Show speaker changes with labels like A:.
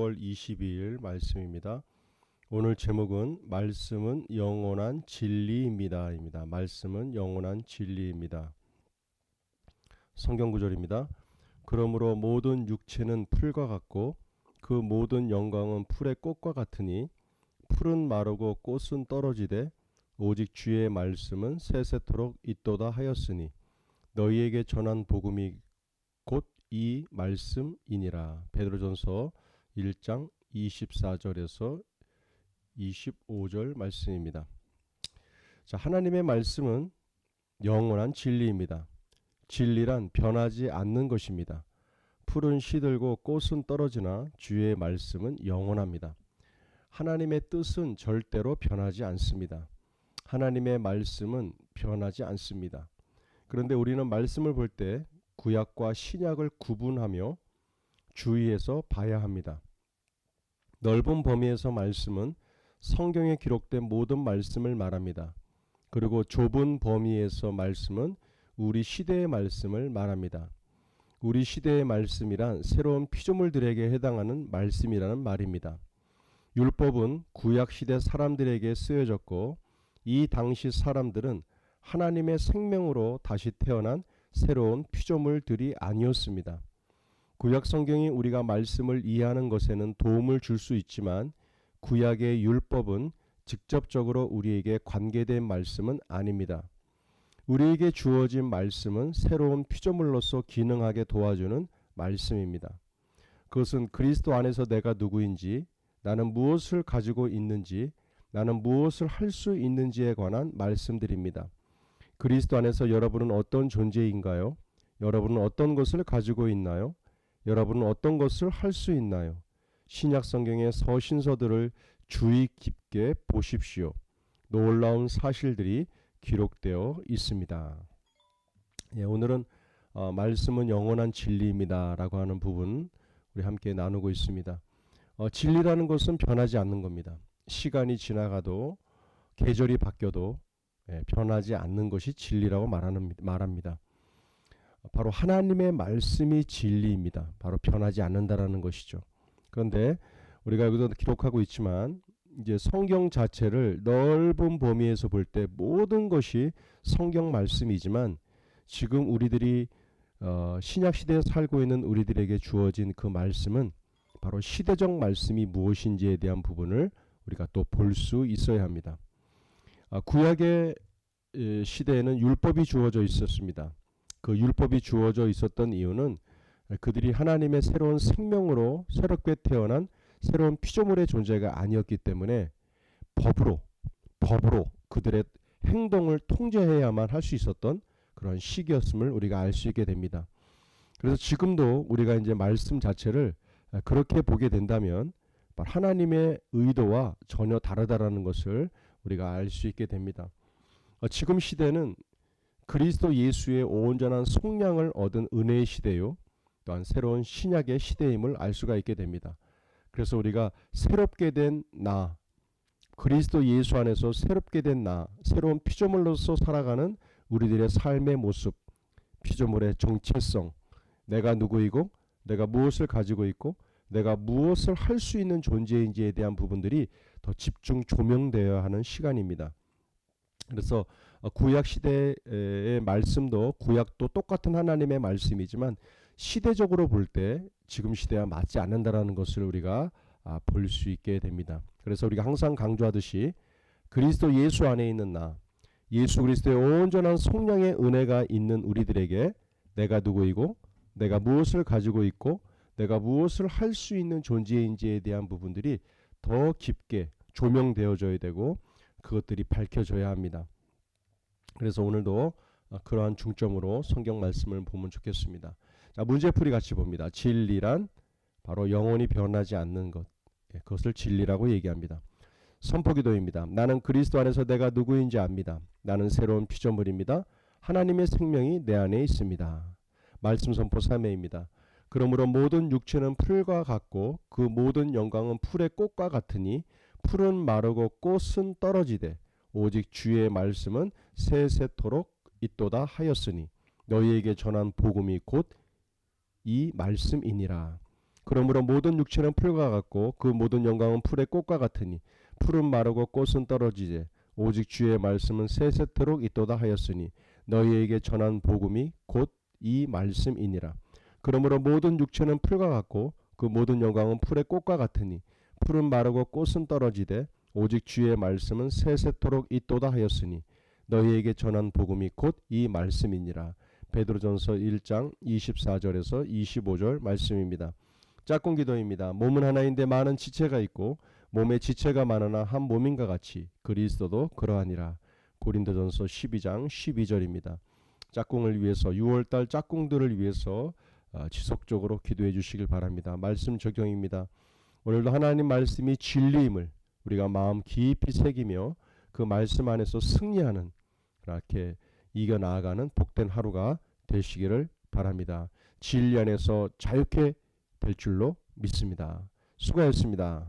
A: 6월 22일 말씀입니다. 오늘 제목은 말씀은 영원한 진리입니다. 말씀은 영원한 진리입니다. 성경 구절입니다. 그러므로 모든 육체는 풀과 같고 그 모든 영광은 풀의 꽃과 같으니 풀은 마르고 꽃은 떨어지되 오직 주의 말씀은 세세토록 있도다 하였으니 너희에게 전한 복음이 곧 이 말씀이니라. 베드로전서 1장 24절에서 25절 말씀입니다. 자, 하나님의 말씀은 영원한 진리입니다. 진리란 변하지 않는 것입니다. 풀은 시들고 꽃은 떨어지나 주의 말씀은 영원합니다. 하나님의 뜻은 절대로 변하지 않습니다. 하나님의 말씀은 변하지 않습니다. 그런데 우리는 말씀을 볼 때 구약과 신약을 구분하며 주의해서 봐야 합니다. 넓은 범위에서 말씀은 성경에 기록된 모든 말씀을 말합니다. 그리고 좁은 범위에서 말씀은 우리 시대의 말씀을 말합니다. 우리 시대의 말씀이란 새로운 피조물들에게 해당하는 말씀이라는 말입니다. 율법은 구약시대 사람들에게 쓰여졌고 이 당시 사람들은 하나님의 생명으로 다시 태어난 새로운 피조물들이 아니었습니다. 구약 성경이 우리가 말씀을 이해하는 것에는 도움을 줄 수 있지만 구약의 율법은 직접적으로 우리에게 관계된 말씀은 아닙니다. 우리에게 주어진 말씀은 새로운 피조물로서 기능하게 도와주는 말씀입니다. 그것은 그리스도 안에서 내가 누구인지, 나는 무엇을 가지고 있는지, 나는 무엇을 할 수 있는지에 관한 말씀들입니다. 그리스도 안에서 여러분은 어떤 존재인가요? 여러분은 어떤 것을 가지고 있나요? 여러분은 어떤 것을 할 수 있나요? 신약 성경의 서신서들을 주의 깊게 보십시오. 놀라운 사실들이 기록되어 있습니다. 오늘은 말씀은 영원한 진리입니다 라고 하는 부분 우리 함께 나누고 있습니다. 진리라는 것은 변하지 않는 겁니다. 시간이 지나가도 계절이 바뀌어도 변하지 않는 것이 진리라고 말합니다. 바로 하나님의 말씀이 진리입니다. 바로 변하지 않는다라는 것이죠. 그런데 우리가 여기서 기록하고 있지만 이제 성경 자체를 넓은 범위에서 볼 때 모든 것이 성경 말씀이지만 지금 우리들이 신약 시대에 살고 있는 우리들에게 주어진 그 말씀은 바로 시대적 말씀이 무엇인지에 대한 부분을 우리가 또 볼 수 있어야 합니다. 구약의 시대에는 율법이 주어져 있었습니다. 그 율법이 주어져 있었던 이유는 그들이 하나님의 새로운 생명으로 새롭게 태어난 새로운 피조물의 존재가 아니었기 때문에 법으로 그들의 행동을 통제해야만 할 수 있었던 그런 시기였음을 우리가 알 수 있게 됩니다. 그래서 지금도 우리가 이제 말씀 자체를 그렇게 보게 된다면 하나님의 의도와 전혀 다르다라는 것을 우리가 알 수 있게 됩니다. 지금 시대는 그리스도 예수의 온전한 속량을 얻은 은혜의 시대요, 또한 새로운 신약의 시대임을 알 수가 있게 됩니다. 그래서 우리가 새롭게 된 나, 그리스도 예수 안에서 새롭게 된 나, 새로운 피조물로서 살아가는 우리들의 삶의 모습, 피조물의 정체성, 내가 누구이고 내가 무엇을 가지고 있고 내가 무엇을 할 수 있는 존재인지에 대한 부분들이 더 집중 조명되어야 하는 시간입니다. 그래서 구약 시대의 말씀도 구약도 똑같은 하나님의 말씀이지만 시대적으로 볼 때 지금 시대와 맞지 않는다라는 것을 우리가 볼 수 있게 됩니다. 그래서 우리가 항상 강조하듯이 그리스도 예수 안에 있는 나, 예수 그리스도의 온전한 속량의 은혜가 있는 우리들에게 내가 누구이고 내가 무엇을 가지고 있고 내가 무엇을 할 수 있는 존재인지에 대한 부분들이 더 깊게 조명되어져야 되고 그것들이 밝혀져야 합니다. 그래서 오늘도 그러한 중점으로 성경 말씀을 보면 좋겠습니다. 자, 문제풀이 같이 봅니다. 진리란 바로 영원히 변하지 않는 것, 그것을 진리라고 얘기합니다. 선포기도입니다. 나는 그리스도 안에서 내가 누구인지 압니다. 나는 새로운 피조물입니다. 하나님의 생명이 내 안에 있습니다. 말씀 선포 3회입니다. 그러므로 모든 육체는 풀과 같고 그 모든 영광은 풀의 꽃과 같으니 풀은 마르고 꽃은 떨어지되 오직 주의 말씀은 세세토록 있도다 하였으니 너희에게 전한 복음이 곧 이 말씀이니라. 그러므로 모든 육체는 풀과 같고 그 모든 영광은 풀의 꽃과 같으니 풀은 마르고 꽃은 떨어지되 오직 주의 말씀은 세세토록 있도다 하였으니 너희에게 전한 복음이 곧 이 말씀이니라. 그러므로 모든 육체는 풀과 같고 그 모든 영광은 풀의 꽃과 같으니 풀은 마르고 꽃은 떨어지되 오직 주의 말씀은 세세토록 있도다 하였으니 너희에게 전한 복음이 곧 이 말씀이니라. 베드로전서 1장 24절에서 25절 말씀입니다. 짝꿍 기도입니다. 몸은 하나인데 많은 지체가 있고 몸에 지체가 많으나 한 몸인가 같이 그리스도도 그러하니라. 고린도전서 12장 12절입니다. 짝꿍을 위해서 6월달 짝꿍들을 위해서 지속적으로 기도해 주시길 바랍니다. 말씀 적용입니다. 오늘도 하나님 말씀이 진리임을 우리가 마음 깊이 새기며 그 말씀 안에서 승리하는 그렇게 이겨나가는 복된 하루가 되시기를 바랍니다. 진리 안에서 자유케 될 줄로 믿습니다. 수고하셨습니다.